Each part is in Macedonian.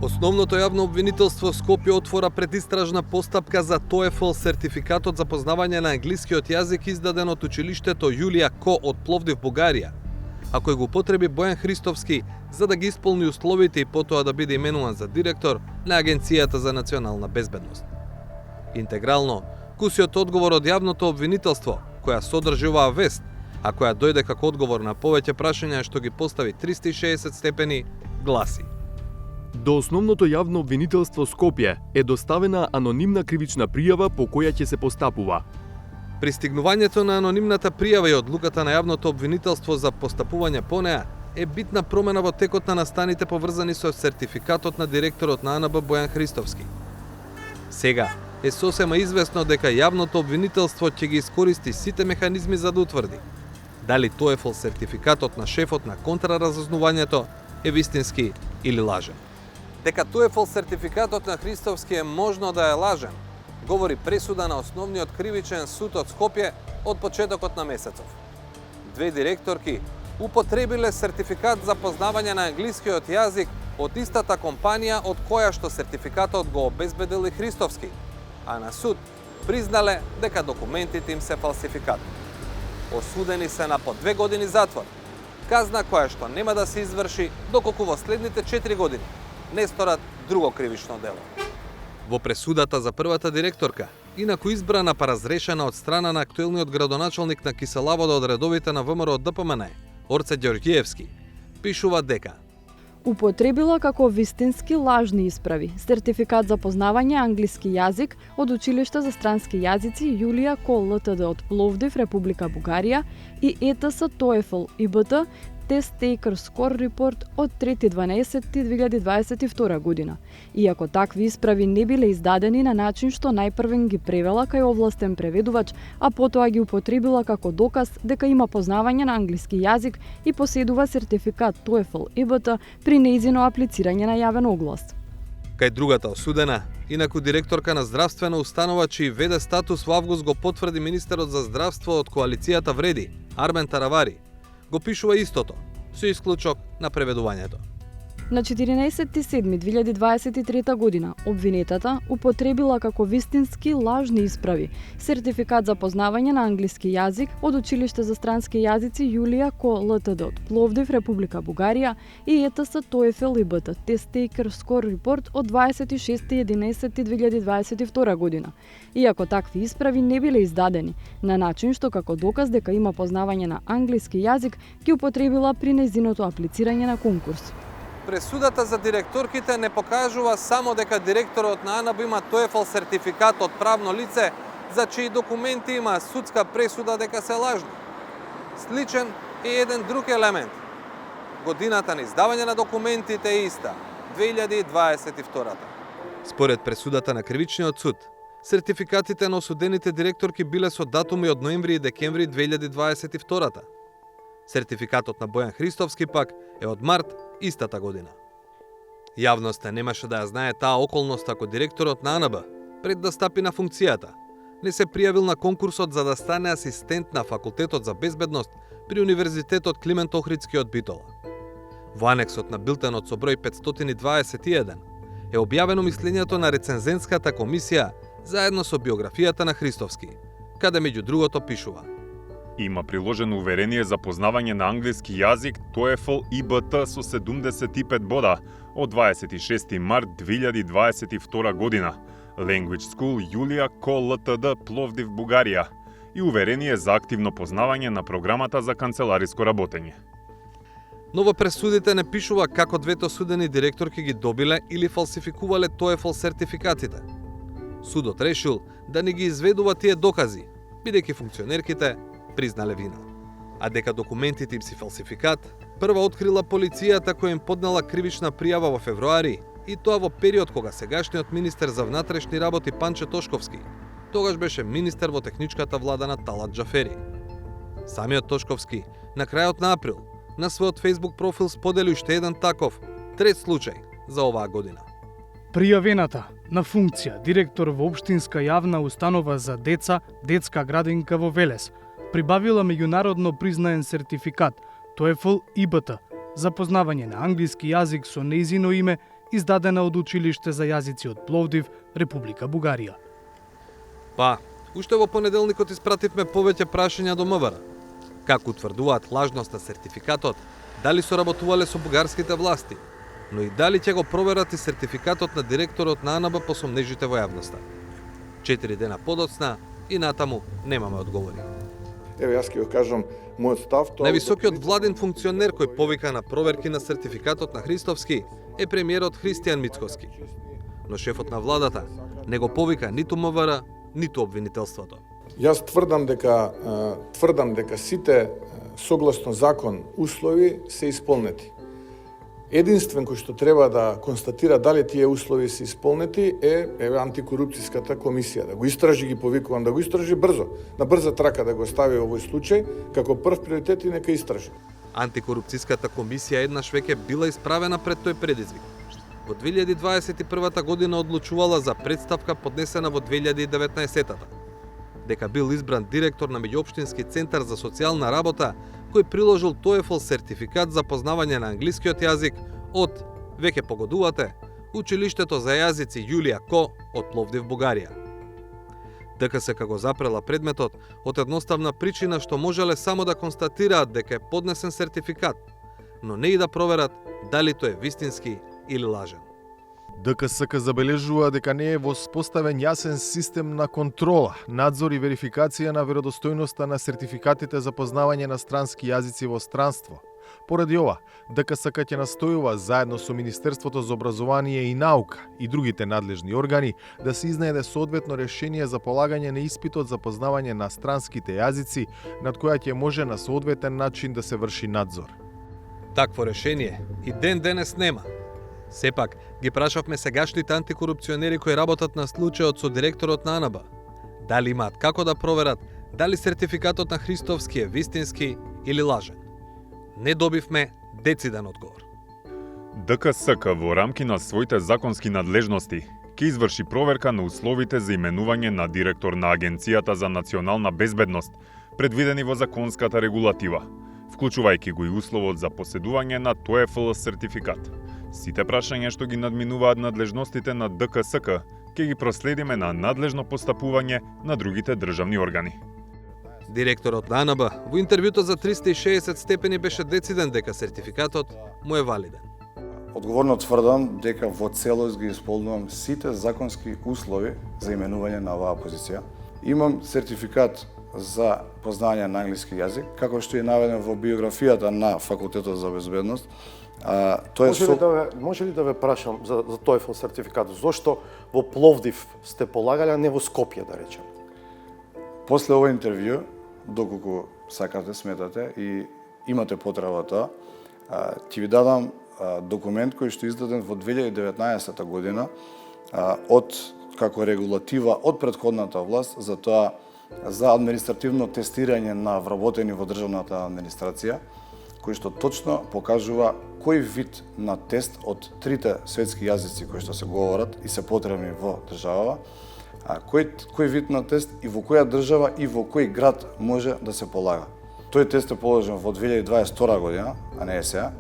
Основното јавно обвинителство Скопје отвора предистражна постапка за TOEFL сертификатот за познавање на англискиот јазик издаден од училиштето Јулија Ко од Пловдив, Бугарија, а кој го потреби Бојан Христовски за да ги исполни условите и потоа да биде именуван за директор на Агенцијата за национална безбедност. Интегрално, кусиот одговор од јавното обвинителство, која содржи оваа вест, а која дојде како одговор на повеќе прашања што ги постави 360 степени, гласи: До основното јавно обвинителство Скопје е доставена анонимна кривична пријава по која ќе се постапува. Пристигнувањето на анонимната пријава и одлуката на јавното обвинителство за постапување по неа е битна промена во текот на настаните поврзани со сертификатот на директорот на АНБ Бојан Христовски. Сега е сосема известно дека јавното обвинителство ќе ги искористи сите механизми за да утврди дали TOEFL сертификатот на шефот на контраразузнавањето е вистински или лажен. Дека TOEFL сертификатот на Христовски е можно да е лажен, говори пресуда на Основниот кривичен суд од Скопје од почетокот на месецов. Две директорки употребиле сертификат за познавање на англискиот јазик од истата компанија од која што сертификатот го обезбедил и Христовски, а на суд признале дека документите им се фалсификат. Осудени се на по 2 години затвор, казна која што нема да се изврши доколку во следните 4 години не сторат друго кривично дело. Во пресудата за првата директорка, инаку избрана па разрешена од страна на актуелниот градоначалник на Киселавода од редовите на ВМРО ДПМН, Орце Ѓорѓиевски, пишува дека употребила како вистински лажни исправи сертификат за познавање англиски јазик од Училиште за странски јазици Јулија Ко ЛТД од Пловдив, Република Бугарија и ЕТС TOEFL ИБТ Test Taker Score Report од 3.12.2022 година. Иако такви исправи не биле издадени на начин што најпрвен ги превела кај овластен преведувач, а потоа ги употребила како доказ дека има познавање на англиски јазик и поседува сертификат TOEFL ИБТ при нејзино аплицирање на јавен оглас. Кај другата осудена, инаку директорка на здравствена установа чиј веде статус во август го потврди министерот за здравство од коалицијата Вреди, Армен Таравари, го пишува истото, со исклучок на преведувањето. На 14.7.2023 година обвинетата употребила како вистински лажни исправи сертификат за познавање на англиски јазик од Училиште за странски јазици Јулија Ко ЛТД од Пловдив, Република Бугарија и ЕТС TOEFL ИБТ Test Taker Score Report од 26.11.2022 година. Иако такви исправи не биле издадени на начин што како доказ дека има познавање на англиски јазик ги употребила при нејзиното аплицирање на конкурс. Пресудата за директорките не покажува само дека директорот на АНБ има TOEFL сертификат од правно лице за чии документи има судска пресуда дека се лажни. Сличен е еден друг елемент. Годината на издавање на документите е иста, 2022. Според пресудата на Кривичниот суд, сертификатите на осудените директорки биле со датуми од ноември и декември 2022. Сертификатот на Бојан Христовски пак е од март истата година. Јавноста немаше да ја знае таа околност ако директорот на АНБ, пред да стапи на функцијата, не се пријавил на конкурсот за да стане асистент на Факултетот за безбедност при Универзитетот Климент Охридски од Битола. Во анексот на билтенот со број 521 е објавено мислењето на рецензентската комисија заедно со биографијата на Христовски, каде меѓу другото пишува: Има приложено уверение за познавање на англиски јазик TOEFL ИБТ со 75 бода од 26 март 2022 година, Language School Јулија Ко ЛТД Пловдив, Бугарија и уверение за активно познавање на програмата за канцелариско работење. Но во пресудите не пишува како двете осудени директорки ги добиле или фалсификувале TOEFL сертификатите. Судот решил да не ги изведува тие докази, бидејќи функционерките признале вина. А дека документите им си фалсификат, прва открила полицијата која им поднела кривична пријава во февруари, и тоа во период кога сегашниот министер за внатрешни работи Панче Тошковски тогаш беше министер во техничката влада на Талат Џафери. Самиот Тошковски на крајот на април на својот Facebook профил сподели уште еден таков, трет случај за оваа година. Пријавената на функција директор во Општинска јавна установа за деца, детска градинка во Велес, прибавила меѓународно признаен сертификат TOEFL ИБТ за познавање на англиски јазик со нејзино име издадена од Училиште за јазици од Пловдив, Република Бугарија. Па, уште во понеделникот испративме повеќе прашања до МВР. Како утврдуваат лажност на сертификатот, дали соработувале со бугарските власти, но и дали ќе го проверат и сертификатот на директорот на АНБ по сомнежите во јавноста. 4 дена подоцна и натаму немаме одговори. Еве јас ќе го кажам мојот став. Највисокиот владин функционер кој повика на проверки на сертификатот на Христовски е премиерот Христијан Мицкоски. Но шефот на владата не го повика ниту МВР, ниту обвинителството. Јас тврдам дека сите согласно закон услови се исполнети. Единствен кој што треба да констатира дали тие услови се исполнети е антикорупцијската комисија. Да го истражи, ги повикувам да го истражи брзо. На брза трака да го стави овој случај како прв приоритет и нека истражи. Антикорупцијската комисија еднаш веќе била исправена пред тој предизвик. Во 2021 година одлучувала за представка поднесена во 2019-та. Дека бил избран директор на меѓуопштински центар за социјална работа, кој приложил TOEFL сертификат за познавање на англискиот јазик од, веќе погодувате, Училиштето за јазици Јулија Ко од Пловдив, Бугарија. ДКСК го запрела предметот од едноставна причина што можеле само да констатираат дека е поднесен сертификат, но не и да проверат дали тој е вистински или лажен. ДКСК забележува дека не е воспоставен јасен систем на контрола, надзор и верификација на веродостојноста на сертификатите за познавање на странски јазици во странство. Поради ова, ДКСК ќе настојува заедно со Министерството за образование и наука и другите надлежни органи да се изнајде соодветно решение за полагање на испитот за познавање на странските јазици, над која ќе може на соодветен начин да се врши надзор. Такво решение и ден денес нема. Сепак, ги прашавме сегашните антикорупционери кои работат на случајот со директорот на АНБ. Дали имаат како да проверат дали сертификатот на Христовски е вистински или лажен. Не добивме дециден одговор. ДКСК во рамки на своите законски надлежности ќе изврши проверка на условите за именување на директор на Агенцијата за национална безбедност, предвидени во законската регулатива, вклучувајќи го и условот за поседување на TOEFL сертификат. Сите прашања што ги надминуваат надлежностите на ДКСК ќе ги проследиме на надлежно постапување на другите државни органи. Директорот на АНБ во интервјуто за 360 степени беше дециден дека сертификатот му е валиден. Одговорно тврдам дека во целост ги исполнувам сите законски услови за именување на оваа позиција. Имам сертификат за познавање на англиски јазик, како што е наведен во биографијата на Факултетот за безбедност. Може ли да ве прашам за TOEFL сертификат? Зошто во Пловдив сте полагале, а не во Скопје, да речем? После ова интервју, доколку сакате, сметате и имате потреба тоа, ќе ви дадам документ кој што е издаден во 2019 година од како регулатива од претходната власт за тоа за административно тестирање на вработени во државната администрација, кој што точно покажува кој вид на тест од трите светски јазици кои што се говорат и се потребни во државава, кој вид на тест и во која држава и во кој град може да се полага. Тој тест е положен во 2022 година, а не е сега,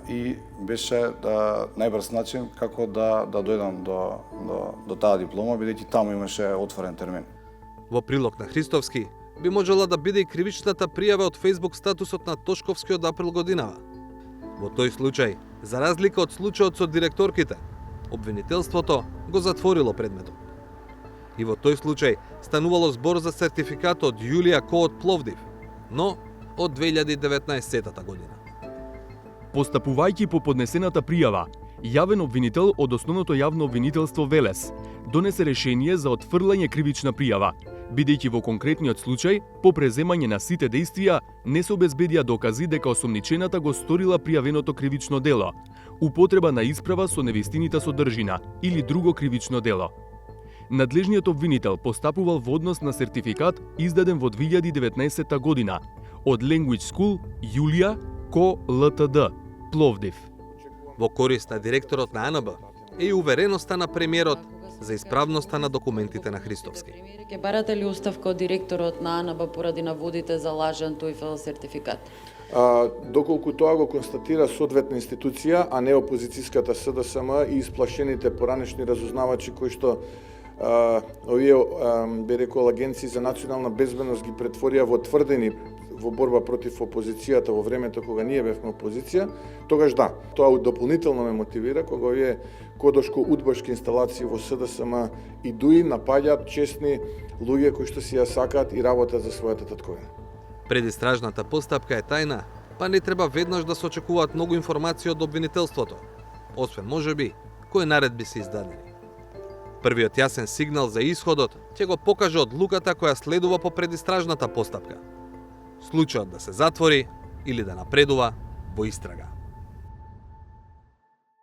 и беше најбрз начин како да дојдам до таа диплома, бидејќи таму имаше отворен термин. Во прилог на Христовски би можела да биде и кривичната пријава од Facebook статусот на Тошковски од април годинава. Во тој случај, за разлика од случајот со директорките, обвинителството го затворило предметот. И во тој случај станувало збор за сертификат од Јулија Ко од Пловдив, но од 2019 година. Постапувајќи по поднесената пријава, јавен обвинител од основното јавно обвинителство Велес донесе решение за отфрлање кривична пријава, бидејќи во конкретниот случај, по преземање на сите дејствија, не се обезбедија докази дека осомничената го сторила пријавеното кривично дело, употреба на исправа со невистинита содржина или друго кривично дело. Надлежниот обвинител постапувал во однос на сертификат издаден во 2019 година од Language School Јулија Ко ЛТД, Пловдив. Во корист на директорот на АНБ е и увереноста на премиерот за исправноста на документите на Христовски. Ќе барате ли оставка од директорот на АНБ поради наводите за лажен TOEFL сертификат? доколку тоа го констатира соодветна институција, а не опозицијската СДСМ и исплашените поранешни разузнавачи кои што овие би рекол агенции за национална безбедност ги претворија во тврдени во борба против опозицијата во времето кога ние бевме опозиција, тогаш да, тоа дополнително ме мотивира кога овие кодошко удбашки инсталации во СДСМ и ДУИ напаѓаат честни луѓе кои што си ја сакаат и работат за својата татковина. Предистражната постапка е тајна, па не треба веднаш да се очекуваат многу информации од обвинителството, освен можеби кои наредби се издадени. Првиот јасен сигнал за исходот ќе го покаже одлуката која следува по предистражната постапка. Случајот да се затвори или да напредува во истрага.